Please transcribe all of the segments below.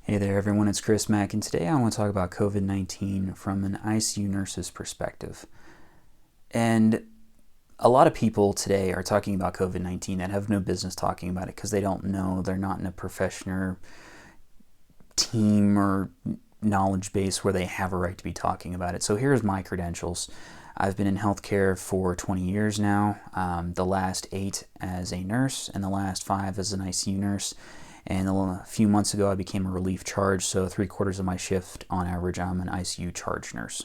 Hey there, everyone. It's Kris Mak, and today I want to talk about COVID-19 from an ICU nurse's perspective. And a lot of people today are talking about COVID-19 that have no business talking about it because they don't know, they're not in a professional team or knowledge base where they have a right to be talking about it. So here's my credentials. I've been in healthcare for 20 years now, the last 8 as a nurse and the last 5 as an ICU nurse. And a few months ago, I became a relief charge, so 3/4 of my shift, on average, I'm an ICU charge nurse.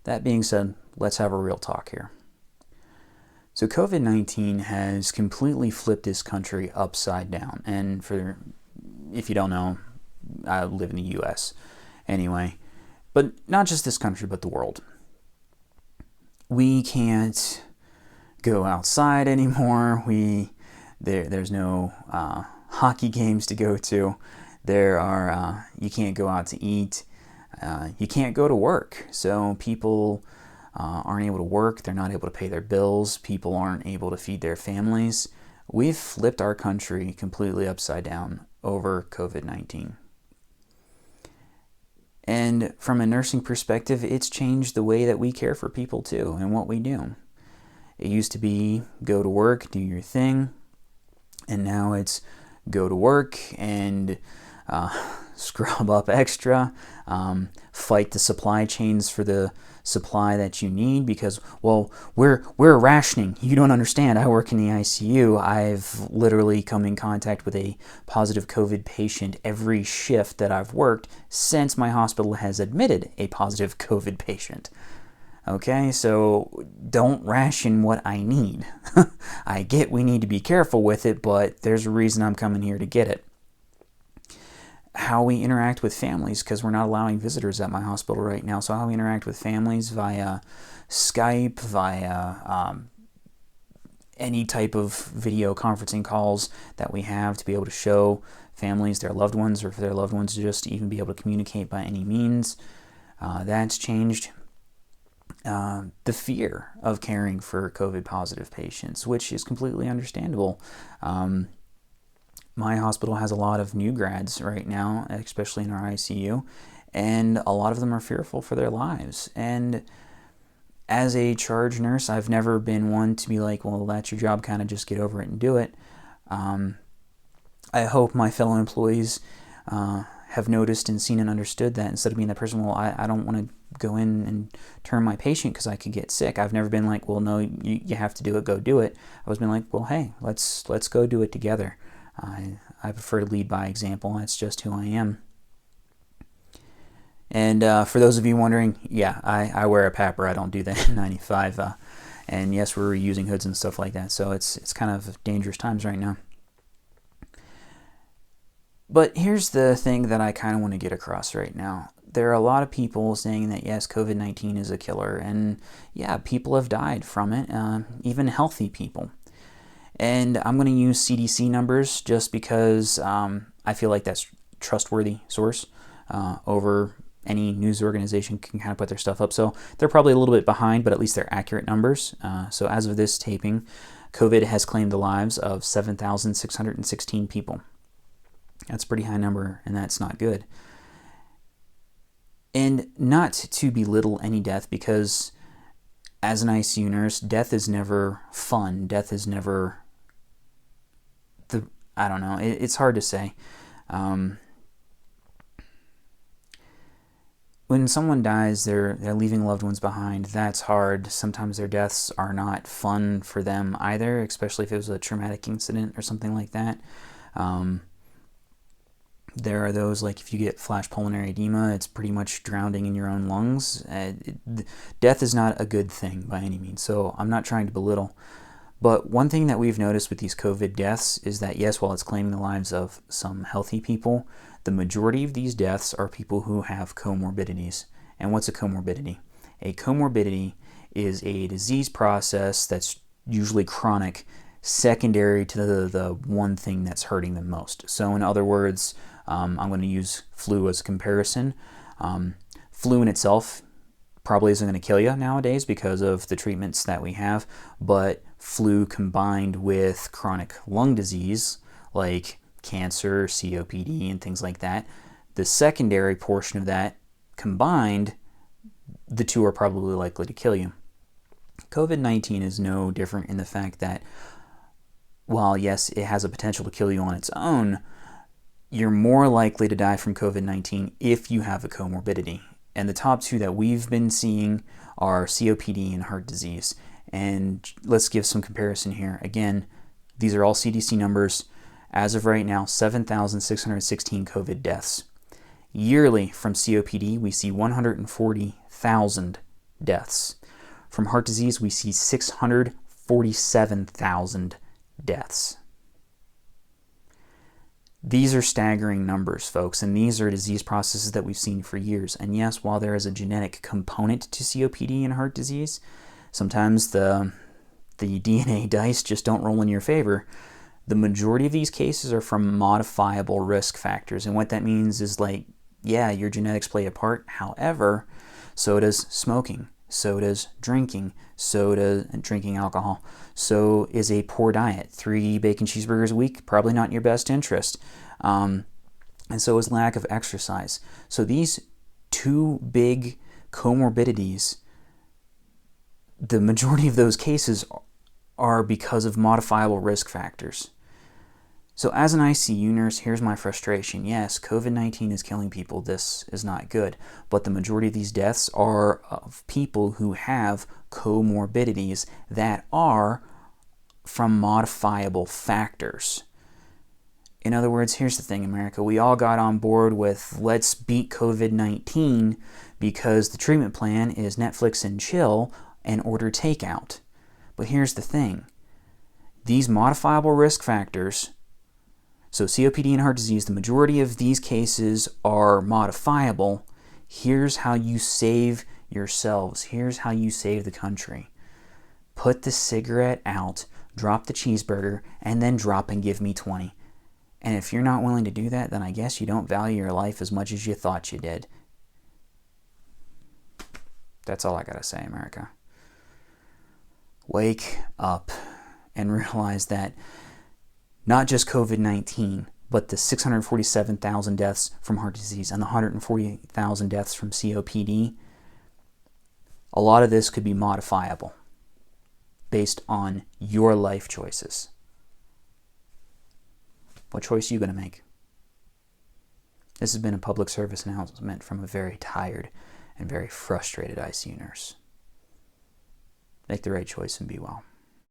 That being said, let's have a real talk here. So COVID-19 has completely flipped this country upside down. And if you don't know, I live in the U.S. anyway. But not just this country, but the world. We can't go outside anymore. There's no hockey games to go to. You can't go out to eat. You can't go to work. So people aren't able to work. They're not able to pay their bills. People aren't able to feed their families. We've flipped our country completely upside down over COVID-19. And from a nursing perspective, it's changed the way that we care for people too and what we do. It used to be go to work, do your thing. And now it's go to work and scrub up extra, fight the supply chains for the supply that you need because, well, we're rationing. You don't understand. I work in the ICU. I've literally come in contact with a positive COVID patient every shift that I've worked since my hospital has admitted a positive COVID patient. Okay, so don't ration what I need. I get we need to be careful with it, but there's a reason I'm coming here to get it. How we interact with families, because we're not allowing visitors at my hospital right now, so how we interact with families via Skype, via any type of video conferencing calls that we have to be able to show families their loved ones, or for their loved ones to just even be able to communicate by any means. That's changed. The fear of caring for COVID-positive patients, which is completely understandable. My hospital has a lot of new grads right now, especially in our ICU, and a lot of them are fearful for their lives. And as a charge nurse, I've never been one to be like, well, that's your job, kind of just get over it and do it. I hope my fellow employees have noticed and seen and understood that instead of being that person, well, I don't want to go in and turn my patient because I could get sick. I've never been like, well, no, you have to do it, go do it. I always been like, well, hey, let's go do it together. I prefer to lead by example. That's just who I am. And for those of you wondering, yeah, I wear a PAPR. I don't do that in 95. And yes, we're reusing hoods and stuff like that. So it's kind of dangerous times right now. But here's the thing that I kind of want to get across right now. There are a lot of people saying that, yes, COVID-19 is a killer. And yeah, people have died from it, even healthy people. And I'm going to use CDC numbers just because I feel like that's trustworthy source over any news organization can kind of put their stuff up. So they're probably a little bit behind, but at least they're accurate numbers. So as of this taping, COVID has claimed the lives of 7,616 people. That's a pretty high number, and that's not good. And not to belittle any death, because as an ICU nurse, death is never fun. Death is never I don't know. It's hard to say. When someone dies, they're leaving loved ones behind. That's hard. Sometimes their deaths are not fun for them either, especially if it was a traumatic incident or something like that. There are those, like if you get flash pulmonary edema, it's pretty much drowning in your own lungs. Death is not a good thing by any means, so I'm not trying to belittle. But one thing that we've noticed with these COVID deaths is that, yes, while it's claiming the lives of some healthy people, the majority of these deaths are people who have comorbidities. And what's a comorbidity? A comorbidity is a disease process that's usually chronic, secondary to the one thing that's hurting them most. So in other words, I'm going to use flu as a comparison. Flu in itself probably isn't going to kill you nowadays because of the treatments that we have, but flu combined with chronic lung disease like cancer, COPD, and things like that. The secondary portion of that combined, the two are probably likely to kill you. COVID-19 is no different in the fact that while, yes, it has a potential to kill you on its own, you're more likely to die from COVID-19 if you have a comorbidity. And the top two that we've been seeing are COPD and heart disease. And let's give some comparison here. Again, these are all CDC numbers. As of right now, 7,616 COVID deaths. Yearly from COPD, we see 140,000 deaths. From heart disease, we see 647,000 deaths. These are staggering numbers, folks, and these are disease processes that we've seen for years. And yes, while there is a genetic component to COPD and heart disease, sometimes the DNA dice just don't roll in your favor. The majority of these cases are from modifiable risk factors. And what that means is, like, yeah, your genetics play a part. However, so does smoking. So does drinking. So does drinking alcohol. So is a poor diet. 3 bacon cheeseburgers a week, probably not in your best interest. And so is lack of exercise. So these two big comorbidities, the majority of those cases are because of modifiable risk factors. So as an ICU nurse, here's my frustration. Yes, COVID-19 is killing people. This is not good. But the majority of these deaths are of people who have comorbidities that are from modifiable factors. In other words, here's the thing, America. We all got on board with let's beat COVID-19 because the treatment plan is Netflix and chill and order takeout. But here's the thing. These modifiable risk factors, so COPD and heart disease, the majority of these cases are modifiable. Here's how you save yourselves. Here's how you save the country. Put the cigarette out, drop the cheeseburger, and then drop and give me 20. And if you're not willing to do that, then I guess you don't value your life as much as you thought you did. That's all I gotta say, America. Wake up and realize that not just COVID-19, but the 647,000 deaths from heart disease and the 140,000 deaths from COPD, a lot of this could be modifiable based on your life choices. What choice are you going to make? This has been a public service announcement from a very tired and very frustrated ICU nurse. Make the right choice and be well.